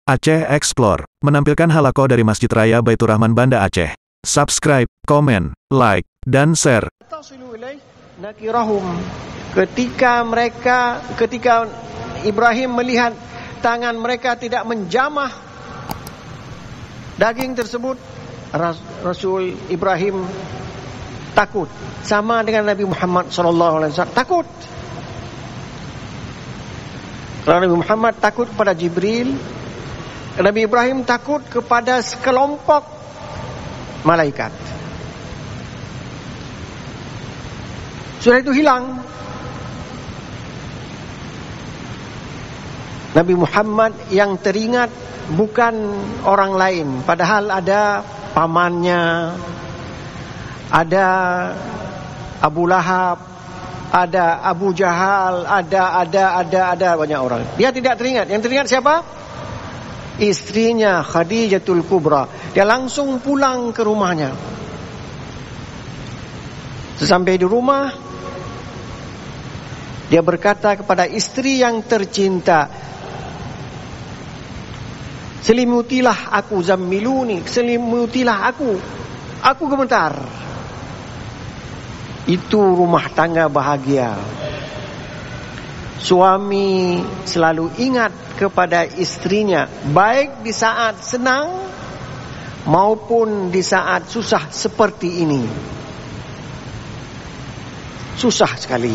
Aceh Explore menampilkan halaqah dari Masjid Raya Baitur Rahman Banda Aceh. Subscribe, komen, like, dan share. Ketika Ibrahim melihat tangan mereka tidak menjamah daging tersebut, Rasul Ibrahim takut, sama dengan Nabi Muhammad SAW takut. Kalau Nabi Muhammad takut kepada Jibril, Nabi Ibrahim takut kepada sekelompok malaikat. Sudah itu hilang. Nabi Muhammad yang teringat bukan orang lain, padahal ada pamannya, ada Abu Lahab, ada Abu Jahal, ada banyak orang. Dia tidak teringat. Yang teringat siapa? Istrinya Khadijatul Kubra. Dia langsung pulang ke rumahnya. Sesampai di rumah, dia berkata kepada istri yang tercinta, selimutilah aku, zammiluni, selimutilah aku gemetar. Itu rumah tangga bahagia. Suami selalu ingat kepada istrinya, baik di saat senang maupun di saat susah seperti ini. Susah sekali.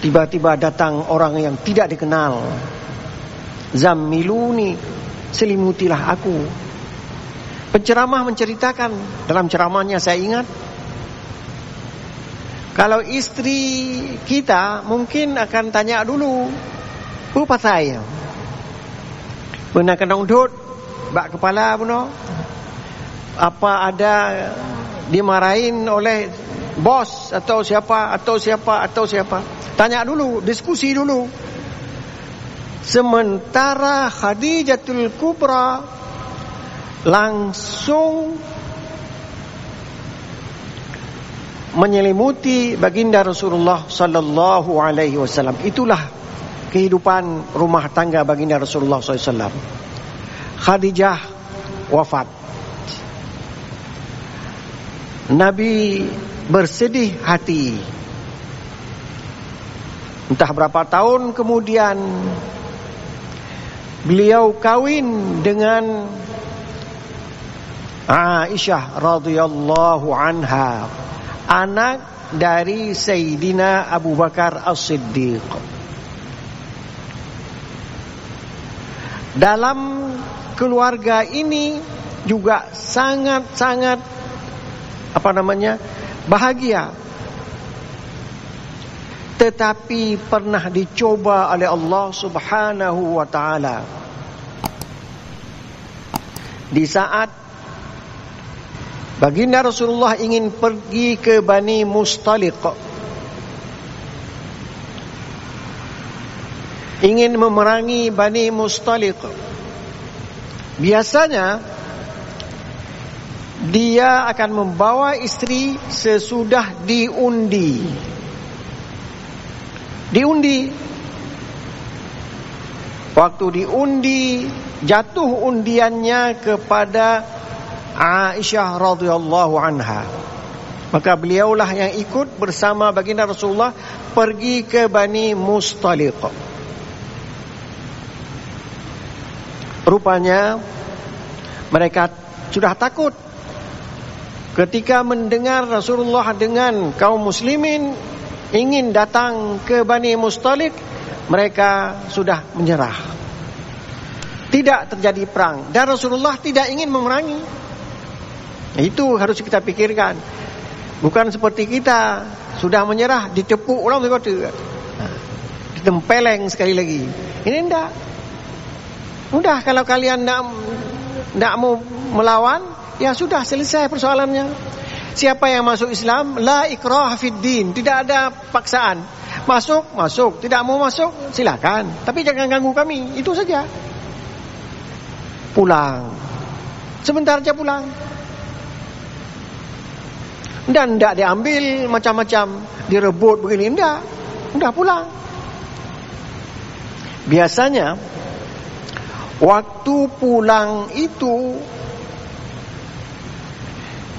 Tiba-tiba datang orang yang tidak dikenal. Zammiluni, selimutilah aku. Penceramah menceritakan, dalam ceramahnya saya ingat, kalau istri kita mungkin akan tanya dulu, apa saya? Benar kena undut, bak kepala benar. Apa ada dimarahin oleh bos atau siapa. Tanya dulu, diskusi dulu. Sementara Khadijatul Kubra langsung menyelimuti baginda Rasulullah sallallahu alaihi wasallam. Itulah kehidupan rumah tangga baginda Rasulullah sallallahu alaihi wasallam. Khadijah wafat. Nabi bersedih hati. Entah berapa tahun kemudian beliau kawin dengan Aisyah radhiyallahu anha, anak dari Sayyidina Abu Bakar As-Siddiq. Dalam keluarga ini juga sangat bahagia. Tetapi pernah dicoba oleh Allah Subhanahu wa ta'ala. Di saat baginda Rasulullah ingin pergi ke Bani Mustaliq, ingin memerangi Bani Mustaliq, biasanya dia akan membawa istri sesudah diundi. Waktu diundi, jatuh undiannya kepada Aisyah radhiyallahu anha. Maka beliaulah yang ikut bersama baginda Rasulullah pergi ke Bani Mustaliq. Rupanya mereka sudah takut ketika mendengar Rasulullah dengan kaum muslimin ingin datang ke Bani Mustaliq. Mereka sudah menyerah. Tidak terjadi perang, dan Rasulullah tidak ingin memerangi. Itu harus kita pikirkan. Bukan seperti kita sudah menyerah, ditepuk orang kata, ditempeleng sekali lagi. Ini enggak. Udah, kalau kalian enggak mau melawan, ya sudah, selesai persoalannya. Siapa yang masuk Islam, la ikrah fid din, tidak ada paksaan. Masuk, tidak mau masuk, silakan, tapi jangan ganggu kami, itu saja. Pulang, sebentar aja pulang. Dan tidak diambil macam-macam, direbut begini, tidak, udah pulang. Biasanya Waktu pulang itu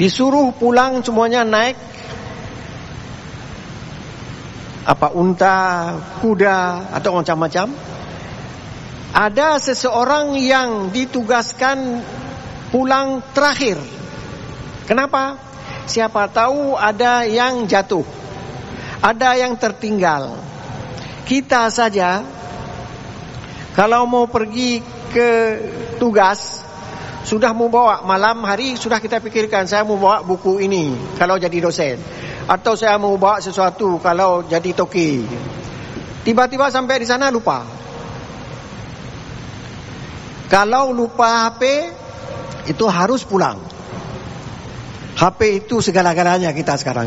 disuruh pulang semuanya naik unta, kuda atau macam-macam. Ada seseorang yang ditugaskan pulang terakhir. Kenapa? Siapa tahu ada yang jatuh, ada yang tertinggal. Kita saja kalau mau pergi ke tugas, sudah mau bawa malam hari, sudah kita pikirkan saya mau bawa buku ini kalau jadi dosen, atau saya mau bawa sesuatu kalau jadi toki. Tiba-tiba sampai di sana lupa. Kalau lupa HP, itu harus pulang. HP itu segala-galanya kita sekarang.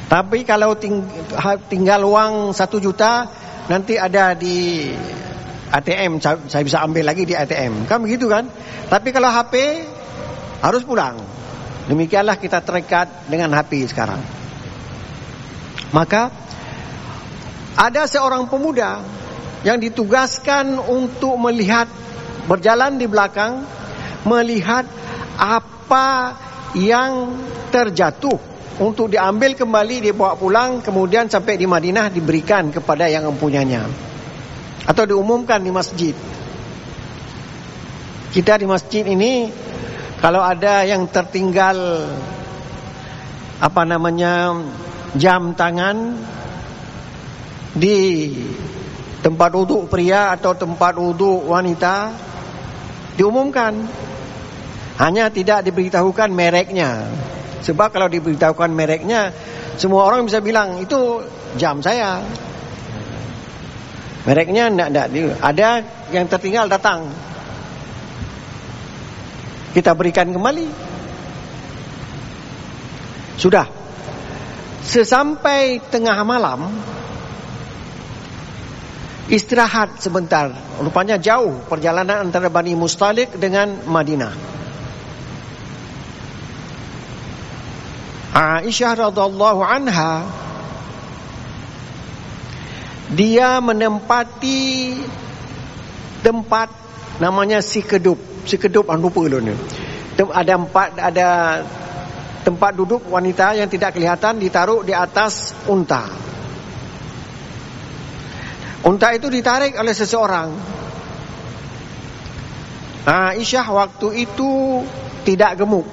Tapi kalau tinggal uang 1 juta, nanti ada di ATM, saya bisa ambil lagi di ATM. Kan begitu kan? Tapi kalau HP harus pulang. Demikianlah kita terikat dengan HP sekarang. Maka ada seorang pemuda yang ditugaskan untuk melihat, berjalan di belakang, melihat apa yang terjatuh untuk diambil kembali, dibawa pulang, kemudian sampai di Madinah diberikan kepada yang mempunyainya atau diumumkan di masjid. Kita di masjid ini kalau ada yang tertinggal jam tangan di tempat wuduk pria atau tempat wuduk wanita, diumumkan. Hanya tidak diberitahukan mereknya. Sebab kalau diberitahukan mereknya, semua orang bisa bilang itu jam saya. Mereknya enggak. Ada yang tertinggal datang, kita berikan kembali. Sudah. Sesampai tengah malam, istirahat sebentar. Rupanya jauh perjalanan antara Bani Mustalik dengan Madinah. Aisyah radhiyallahu anha, dia menempati tempat namanya Sikedup lupa dulu ni. Ada tempat duduk wanita yang tidak kelihatan, ditaruh di atas unta. Unta itu ditarik oleh seseorang. Aisyah waktu itu tidak gemuk,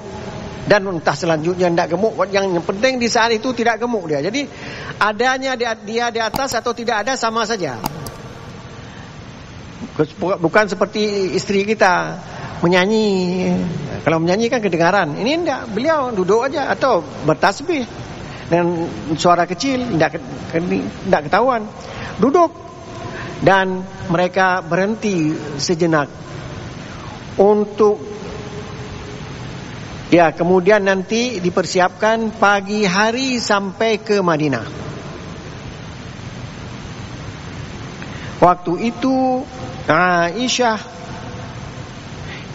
dan entah selanjutnya tidak gemuk. Yang penting di saat itu tidak gemuk dia. Jadi adanya dia di atas atau tidak ada sama saja. Bukan seperti istri kita menyanyi. Kalau menyanyi kan kedengaran. Ini tidak, beliau duduk aja atau bertasbih dengan suara kecil, tidak ketahuan. Duduk, dan mereka berhenti sejenak untuk kemudian nanti dipersiapkan pagi hari sampai ke Madinah. Waktu itu Aisyah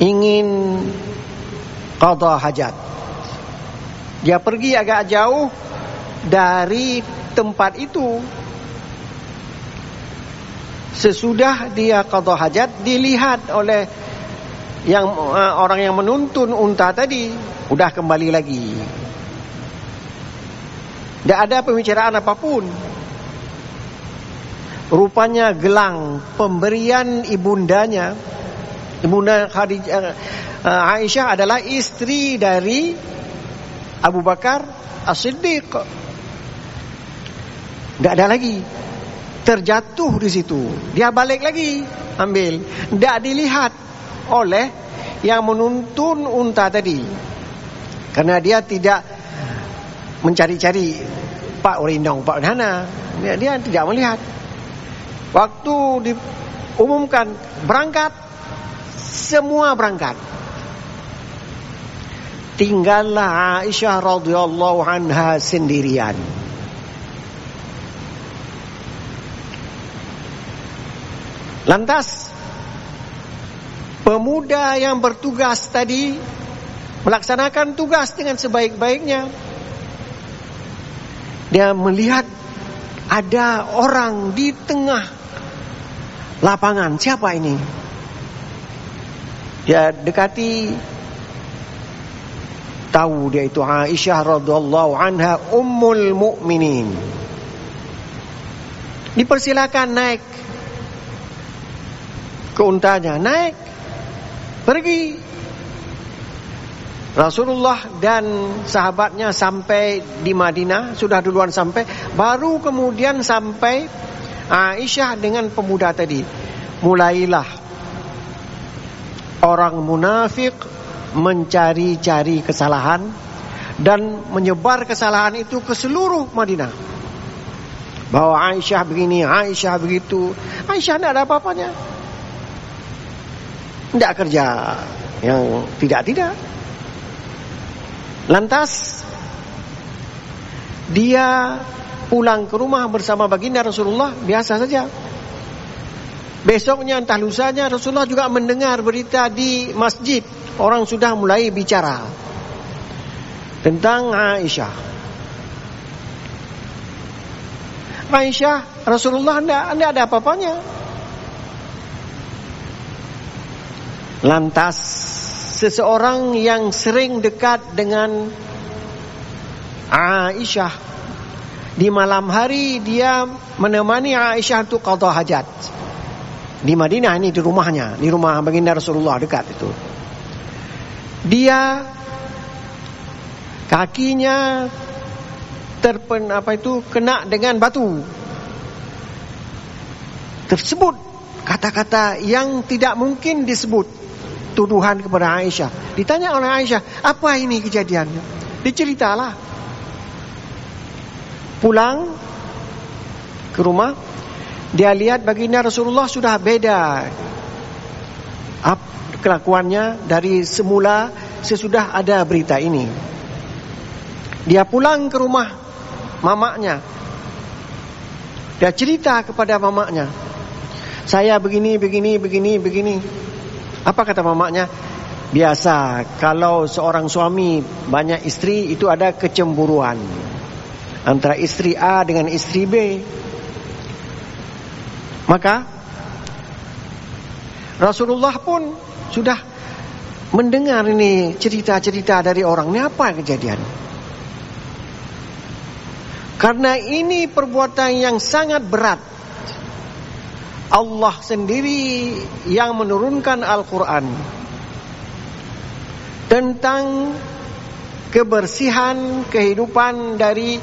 ingin qada hajat. Dia pergi agak jauh dari tempat itu. Sesudah dia qada hajat, dilihat oleh orang yang menuntun unta tadi, udah kembali lagi. Tidak ada pembicaraan apapun. Rupanya gelang pemberian ibundanya, ibunda Aisyah adalah istri dari Abu Bakar As-Siddiq. Tidak ada lagi, terjatuh di situ. Dia balik lagi ambil, tidak dilihat oleh yang menuntun unta tadi, karena dia tidak mencari-cari Pak Orindong, Pak Dana. Dia tidak melihat. Waktu diumumkan berangkat, semua berangkat. Tinggallah Aisyah radhiyallahu anha sendirian. Lantas pemuda yang bertugas tadi melaksanakan tugas dengan sebaik-baiknya. Dia melihat ada orang di tengah lapangan. Siapa ini? Dia dekati, tahu dia itu Aisyah radhiyallahu anha ummul mukminin. Dipersilakan naik ke untanya, naik, pergi. Rasulullah dan sahabatnya sampai di Madinah, sudah duluan sampai, baru kemudian sampai Aisyah dengan pemuda tadi. Mulailah orang munafik mencari-cari kesalahan dan menyebar kesalahan itu ke seluruh Madinah. Bahwa Aisyah begini, Aisyah begitu. Aisyah tidak ada apa-apanya. Tidak kerja yang tidak-tidak. Lantas dia pulang ke rumah bersama baginda Rasulullah, biasa saja. Besoknya entah lusanya Rasulullah juga mendengar berita di masjid, orang sudah mulai bicara tentang Aisyah. Aisyah, Rasulullah tidak ada apa-apanya. Lantas seseorang yang sering dekat dengan Aisyah, di malam hari dia menemani Aisyah untuk qada hajat di Madinah, ini di rumahnya, di rumah baginda Rasulullah dekat itu. Dia kakinya kena dengan batu. Tersebut kata-kata yang tidak mungkin disebut, tuduhan kepada Aisyah. Ditanya oleh Aisyah, apa ini kejadiannya? Diceritalah. Pulang ke rumah, dia lihat baginda Rasulullah sudah beda kelakuannya dari semula sesudah ada berita ini. Dia pulang ke rumah mamaknya. Dia cerita kepada mamaknya, saya begini. Apa kata mamaknya? Biasa kalau seorang suami banyak istri itu ada kecemburuan antara istri A dengan istri B. Maka Rasulullah pun sudah mendengar ini cerita-cerita dari orang. Ini apa kejadian? Karena ini perbuatan yang sangat berat. Allah sendiri yang menurunkan Al-Quran tentang kebersihan kehidupan dari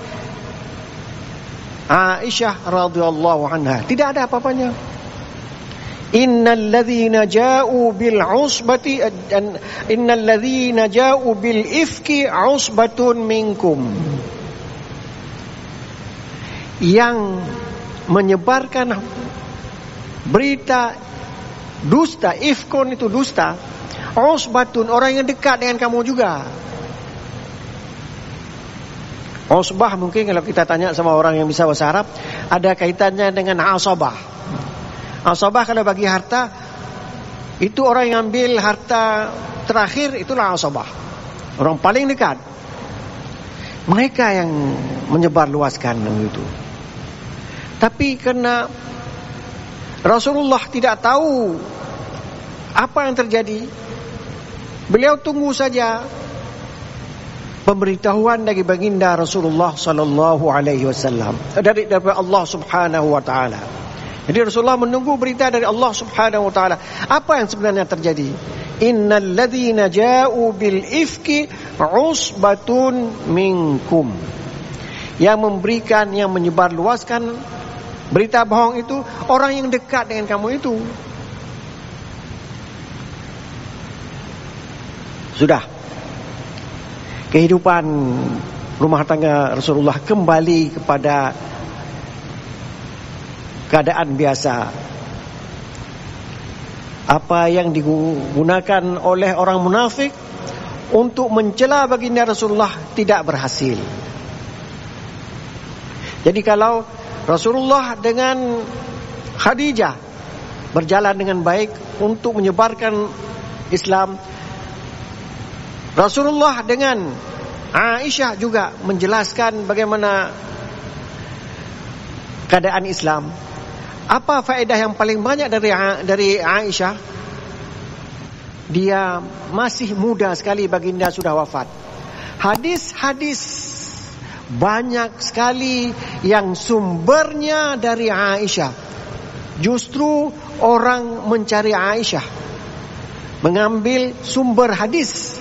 Aisyah radhiyallahu anha. Tidak ada apa-apanya. Innal ladzina ja'u bil usbati innal ladzina ja'u bil ifki usbatun minkum. Yang menyebarkan berita dusta, ifkun itu dusta, usbatun orang yang dekat dengan kamu juga. Usbah mungkin kalau kita tanya sama orang yang bisa bahasa Arab, ada kaitannya dengan asabah. Asabah kalau bagi harta, itu orang yang ambil harta terakhir, itulah asabah, orang paling dekat. Mereka yang menyebar luaskan itu. Tapi karena Rasulullah tidak tahu apa yang terjadi, beliau tunggu saja pemberitahuan dari baginda Rasulullah sallallahu alaihi wasallam dari Allah Subhanahu wa taala. Jadi Rasulullah menunggu berita dari Allah Subhanahu wa taala. Apa yang sebenarnya terjadi? Innal ladzina ja'u bil ifki usbatun minkum. Yang memberikan, yang menyebarluaskan berita bohong itu orang yang dekat dengan kamu itu. Sudah. Kehidupan rumah tangga Rasulullah kembali kepada keadaan biasa. Apa yang digunakan oleh orang munafik untuk mencela baginda Rasulullah tidak berhasil. Jadi kalau Rasulullah dengan Khadijah berjalan dengan baik untuk menyebarkan Islam, Rasulullah dengan Aisyah juga menjelaskan bagaimana keadaan Islam. Apa faedah yang paling banyak dari Aisyah? dia masih muda sekali, baginda sudah wafat. Hadis-hadis banyak sekali yang sumbernya dari Aisyah. Justru orang mencari Aisyah, mengambil sumber hadis,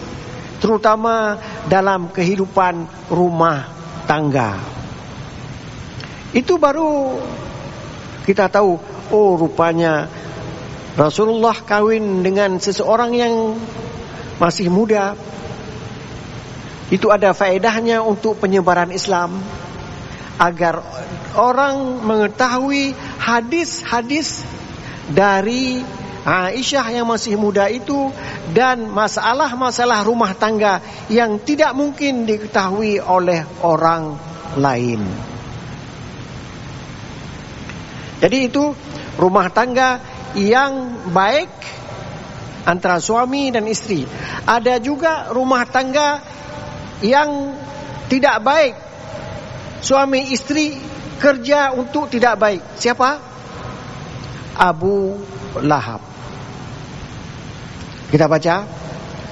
terutama dalam kehidupan rumah tangga. Itu baru kita tahu, oh rupanya Rasulullah kawin dengan seseorang yang masih muda. Itu ada faedahnya untuk penyebaran Islam, agar orang mengetahui hadis-hadis dari Aisyah yang masih muda itu, dan masalah-masalah rumah tangga yang tidak mungkin diketahui oleh orang lain. Jadi itu rumah tangga yang baik antara suami dan istri. Ada juga rumah tangga yang tidak baik, suami istri kerja untuk tidak baik. Siapa? Abu Lahab. Kita baca,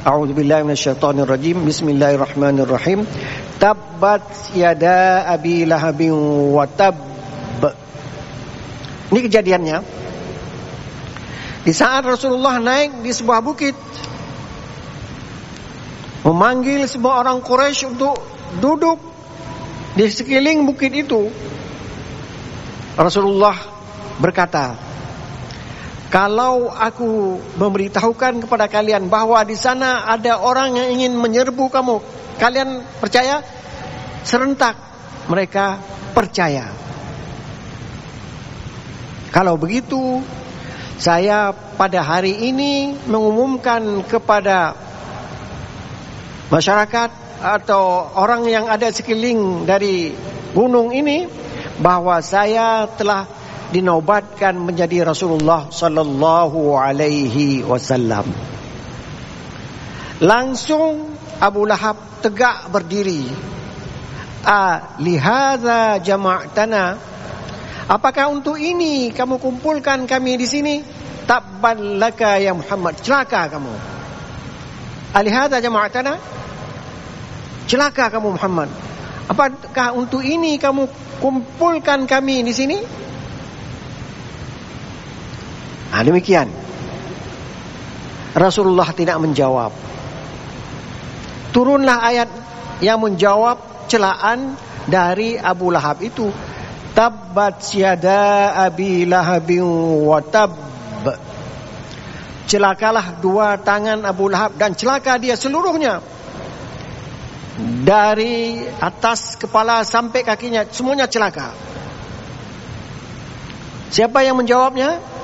a'udzubillahi minasyaitonirrajim, bismillahirrahmanirrahim. Tabbat yada abi lahabin wa tab. Ini kejadiannya di saat Rasulullah naik di sebuah bukit, memanggil semua orang Quraisy untuk duduk di sekeliling bukit itu. Rasulullah berkata, kalau aku memberitahukan kepada kalian bahwa di sana ada orang yang ingin menyerbu kamu, kalian percaya? Serentak mereka percaya. Kalau begitu, saya pada hari ini mengumumkan kepada masyarakat atau orang yang ada sekeliling dari gunung ini bahwa saya telah dinobatkan menjadi Rasulullah sallallahu alaihi wasallam. Langsung Abu Lahab tegak berdiri. Lihadza jama'tana, apakah untuk ini kamu kumpulkan kami di sini? Tabban laka ya Muhammad, celaka kamu. Alihadza jama'tana, celaka kamu Muhammad. Apakah untuk ini kamu kumpulkan kami di sini? Demikian. Rasulullah tidak menjawab. Turunlah ayat yang menjawab celaan dari Abu Lahab itu. Tabbat yada abi lahabin wa tab. Celakalah dua tangan Abu Lahab, dan celaka dia seluruhnya, dari atas kepala sampai kakinya, semuanya celaka. Siapa yang menjawabnya?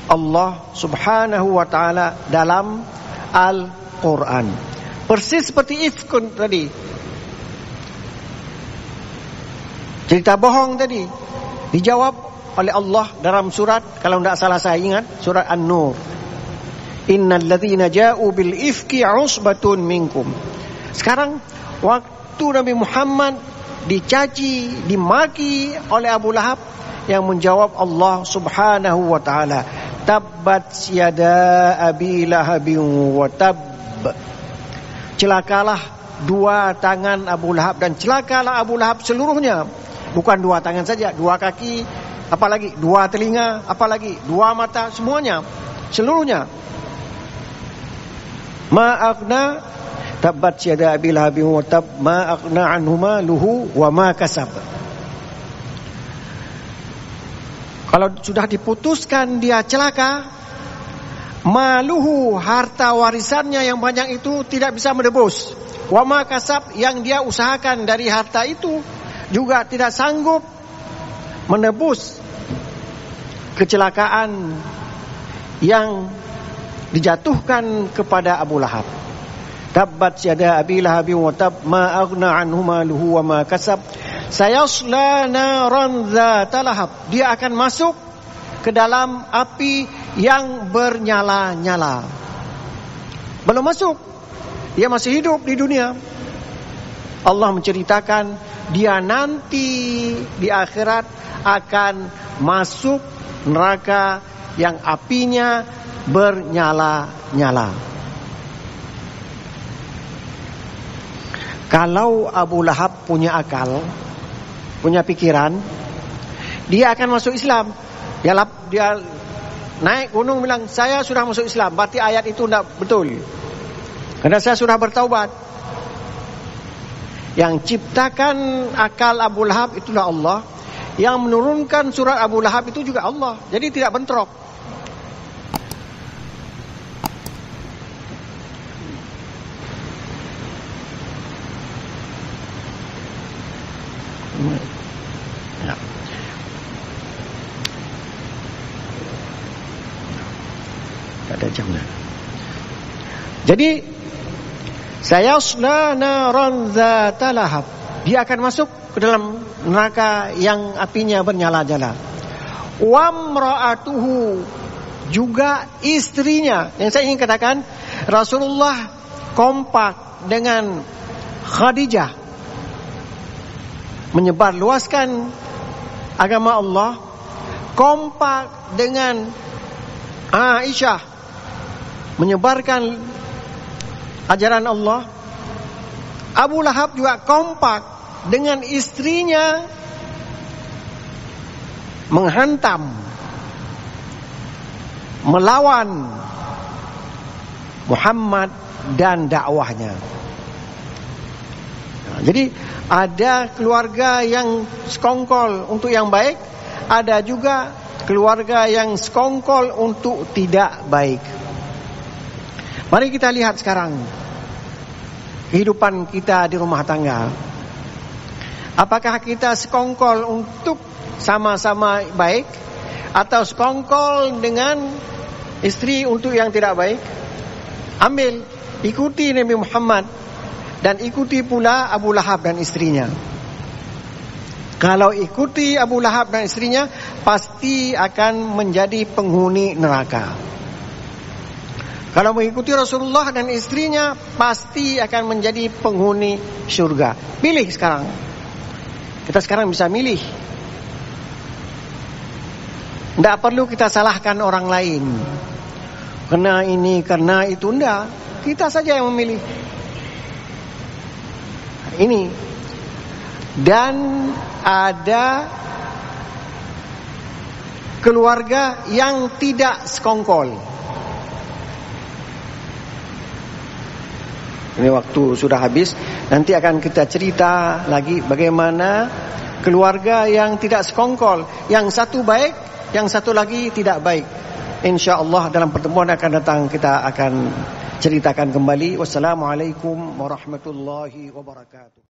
Allah subhanahu wa ta'ala dalam Al-Quran. Persis seperti ifkun tadi, cerita bohong tadi, dijawab oleh Allah dalam surat, kalau tidak salah saya ingat, surat An-Nur. Innal ladzina ja'u bil ifki usbatun minkum. Sekarang waktu Nabi Muhammad dicaci, dimaki oleh Abu Lahab, yang menjawab Allah subhanahu wa ta'ala, tabbat yada abi lahabin wa tab. Celakalah dua tangan Abu Lahab, dan celakalah Abu Lahab seluruhnya. Bukan dua tangan saja, dua kaki, apalagi dua telinga, apalagi dua mata, semuanya, seluruhnya. Ma aghna, tabbat yada abi lahabin wa tab, ma aghna anhu maluhu wa ma kasab. Kalau sudah diputuskan dia celaka, maluhu, harta warisannya yang banyak itu tidak bisa menebus. Wa ma kasab, yang dia usahakan dari harta itu juga tidak sanggup menebus kecelakaan yang dijatuhkan kepada Abu Lahab. Tabbat yada abi lahabin wa tab, ma aghna anhu maluhu wa ma kasab, sayasla naran dzata lahab. Dia akan masuk ke dalam api yang bernyala-nyala. Belum masuk, dia masih hidup di dunia. Allah menceritakan dia nanti di akhirat akan masuk neraka yang apinya bernyala-nyala. Kalau Abu Lahab punya akal, punya pikiran, dia akan masuk Islam. Dia naik gunung bilang, saya sudah masuk Islam. Berarti ayat itu tidak betul, karena saya sudah bertaubat. Yang ciptakan akal Abu Lahab itulah Allah. Yang menurunkan surat Abu Lahab itu juga Allah. Jadi tidak bentrok. Ya. Tak ada jamnya. Jadi sayasla naran zata lahab, dia akan masuk ke dalam neraka yang apinya bernyala-nyala. Wa mra'atuhu, juga istrinya. Yang saya ingin katakan, Rasulullah kompak dengan Khadijah menyebarluaskan agama Allah, kompak dengan Aisyah menyebarkan ajaran Allah. Abu Lahab juga kompak dengan istrinya menghantam, melawan Muhammad dan dakwahnya. Jadi ada keluarga yang sekongkol untuk yang baik, ada juga keluarga yang sekongkol untuk tidak baik. Mari kita lihat sekarang kehidupan kita di rumah tangga. Apakah kita sekongkol untuk sama-sama baik, atau sekongkol dengan istri untuk yang tidak baik? Ambil, ikuti Nabi Muhammad dan ikuti pula Abu Lahab dan istrinya. Kalau ikuti Abu Lahab dan istrinya, pasti akan menjadi penghuni neraka. Kalau mengikuti Rasulullah dan istrinya, pasti akan menjadi penghuni syurga. Pilih sekarang. Kita sekarang bisa milih. Tidak perlu kita salahkan orang lain, karena ini, karena itu. Tidak. Kita saja yang memilih. Ini. Dan ada keluarga yang tidak sekongkol. Ini waktu sudah habis. Nanti akan kita cerita lagi bagaimana keluarga yang tidak sekongkol. Yang satu baik, yang satu lagi tidak baik. InsyaAllah dalam pertemuan akan datang kita akan ceritakan kembali. Wassalamualaikum warahmatullahi wabarakatuh.